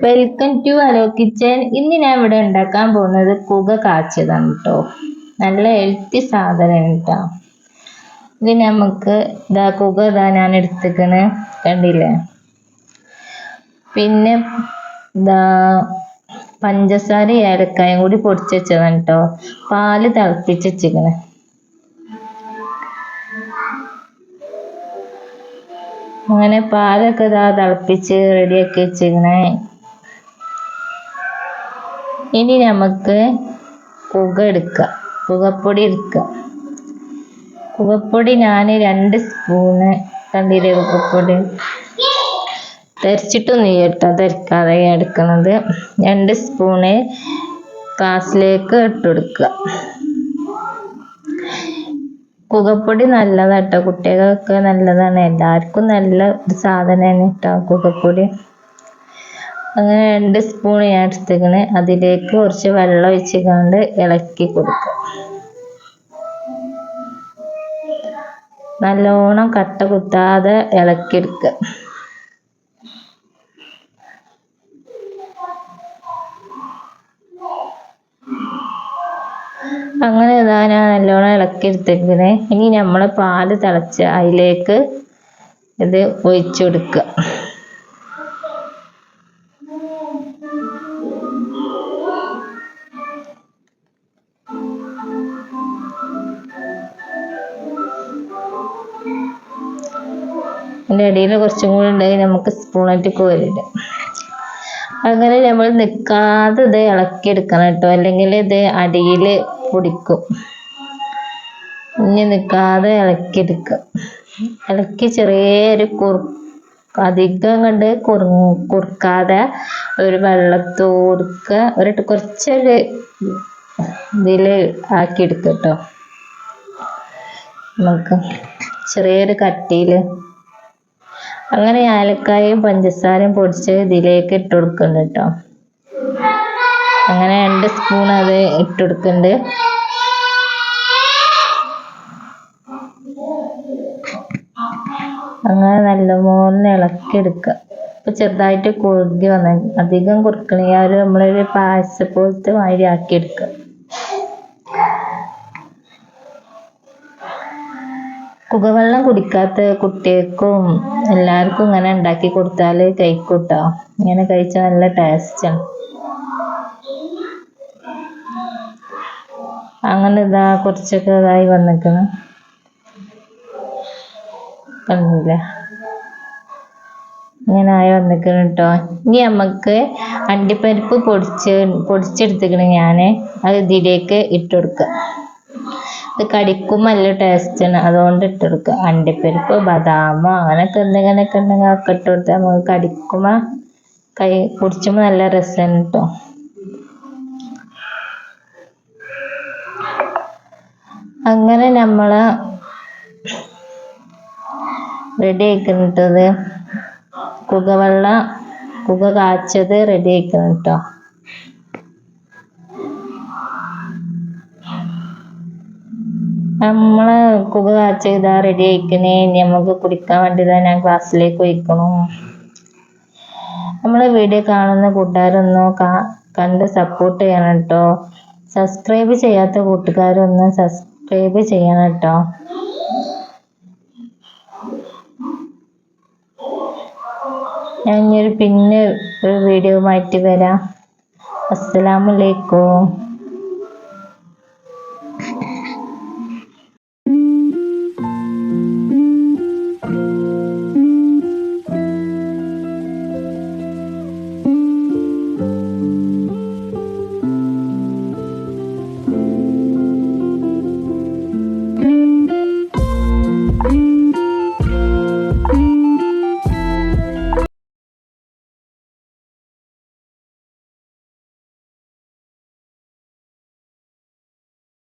Welcome to hello kitchen. ഇന്ന് ഞാൻ ഇവിടെ ഉണ്ടാക്കാൻ പോകുന്നത് കുക കാച്ചിയതാണ് കേട്ടോ. നല്ല ഹെൽത്തി സാധനമാണ് കേട്ടോ. ഇത് നമുക്ക് കുക ഞാൻ എടുത്തിക്കണ്, കണ്ടില്ലേ. പിന്നെ പഞ്ചസാര ഏലക്കായും കൂടി പൊടിച്ച് വെച്ചതാണ് കേട്ടോ. പാല് തിളപ്പിച്ച് വെച്ചിക്കണ്. അങ്ങനെ പാലൊക്കെ തിളപ്പിച്ച് റെഡിയാക്കി വെച്ചിക്കണേ. ഇനി നമുക്ക് പുകപ്പൊടി എടുക്കുക. പുകപ്പൊടി ഞാൻ 2 സ്പൂണ്, കണ്ടില്ലേ പുകപ്പൊടി. തെറിച്ചിട്ടൊന്നും കേട്ടോ, തെറിക്കാതെ എടുക്കുന്നത്. 2 സ്പൂണ് ഗ്ലാസ്സിലേക്ക് ഇട്ട് കൊടുക്കുക. കുകപ്പൊടി നല്ലതാട്ടോ, കുട്ടികൾക്ക് നല്ലതാണ്, എല്ലാവർക്കും നല്ല ഒരു സാധനമാണ് കേട്ടോ കുകപ്പൊടി. അങ്ങനെ 2 സ്പൂൺ ഞാൻ എടുത്തിക്കണ്. അതിലേക്ക് കുറച്ച് വെള്ളം ഒഴിച്ചുകൊണ്ട് ഇളക്കി കൊടുക്കുക. നല്ലോണം കട്ട കുത്താതെ ഇളക്കിയെടുക്കുക. അങ്ങനെ ഞാൻ നല്ലോണം ഇളക്കിയെടുത്തിരിക്കണേ. ഇനി നമ്മൾ പാല് തിളച്ച് അതിലേക്ക് ഇത് ഒഴിച്ചു കൊടുക്കുക. അതിൻ്റെ ഇടയിൽ കുറച്ചും കൂടി ഉണ്ടെങ്കിൽ നമുക്ക് സ്പൂണായിട്ട് കോരിയിടാം. അങ്ങനെ നമ്മൾ നിൽക്കാതെ ഇത് ഇളക്കിയെടുക്കണം കേട്ടോ, അല്ലെങ്കിൽ ഇത് അടിയിൽ പൊടിക്കും. ഇനി നിൽക്കാതെ ഇളക്കിയെടുക്കുക. ഇളക്കി ചെറിയൊരു അധികം കണ്ട് കുറുക്കാതെ ഒരു വെള്ളത്തോടുക്കുക, കുറച്ചൊരു ഇതിൽ ആക്കിയെടുക്കുക കേട്ടോ. നമുക്ക് ചെറിയൊരു കട്ടിയിൽ. അങ്ങനെ ഏലക്കായും പഞ്ചസാരയും പൊടിച്ച് ഇതിലേക്ക് ഇട്ട് കൊടുക്കുന്നുണ്ട് കേട്ടോ. അങ്ങനെ 2 സ്പൂൺ അത് ഇട്ട് കൊടുക്കുന്നുണ്ട്. അങ്ങനെ നല്ലപോലെ ഇളക്കിയെടുക്കുക. ഇപ്പൊ ചെറുതായിട്ട് കുറുകി വന്ന, അധികം കുറുക്കണിയാൽ നമ്മളൊരു പായസം പോലത്തെ മാതിരി ആക്കിയെടുക്കുക. കുകവെള്ളം കുടിക്കാത്ത കുട്ടികൾക്കും എല്ലാവർക്കും ഇങ്ങനെ ഉണ്ടാക്കി കൊടുത്താൽ കഴിക്കൂട്ടോ. ഇങ്ങനെ കഴിച്ചാൽ നല്ല ടേസ്റ്റാണ്. അങ്ങനെ കുറച്ചൊക്കെ ഇതായി വന്നിക്കണം, കണ്ടില്ല. ഇങ്ങനെ ആയി വന്നിക്കണം കേട്ടോ. ഇനി നമുക്ക് അണ്ടിപ്പരിപ്പ് പൊടിച്ചെടുത്തിക്കണ ഞാൻ അത് ഇതിലേക്ക് ഇട്ട് കൊടുക്കുക. ഇത് കടിക്കുമ്പോൾ നല്ല ടേസ്റ്റാണ്, അതുകൊണ്ട് ഇട്ട് കൊടുക്കുക. അണ്ടിപ്പരിപ്പ്, ബദാമോ അങ്ങനെയൊക്കെ എന്തെങ്കിലുമൊക്കെ ഉണ്ടെങ്കിൽ ഒക്കെ ഇട്ട് കൊടുത്താൽ നമുക്ക് കടിക്കുമ്പോൾ കുടിച്ചുമ്പോൾ നല്ല രസമാണ് കേട്ടോ. അങ്ങനെ നമ്മൾ റെഡി ആയിക്കുന്നത് കുക കാച്ചത് റെഡി ആയിക്കണം കേട്ടോ. നമ്മള് കുക കാച്ച റെഡി ആയിക്കണേ. ഇനി നമുക്ക് കുടിക്കാൻ വേണ്ടി ഞാൻ ഗ്ലാസ്സിലേക്ക് ഒഴിക്കണം. നമ്മളെ വീഡിയോ കാണുന്ന കൂട്ടുകാരൊന്ന് കണ്ട് സപ്പോർട്ട് ചെയ്യണം കേട്ടോ. സബ്സ്ക്രൈബ് ചെയ്യാത്ത കൂട്ടുകാരൊന്ന് സബ്സ്ക്രൈബ് ചെയ്യണം കേട്ടോ. ഞാൻ പിന്നെ ഒരു വീഡിയോ ആയിട്ട് വരാം. അസ്സലാമു അലൈക്കും.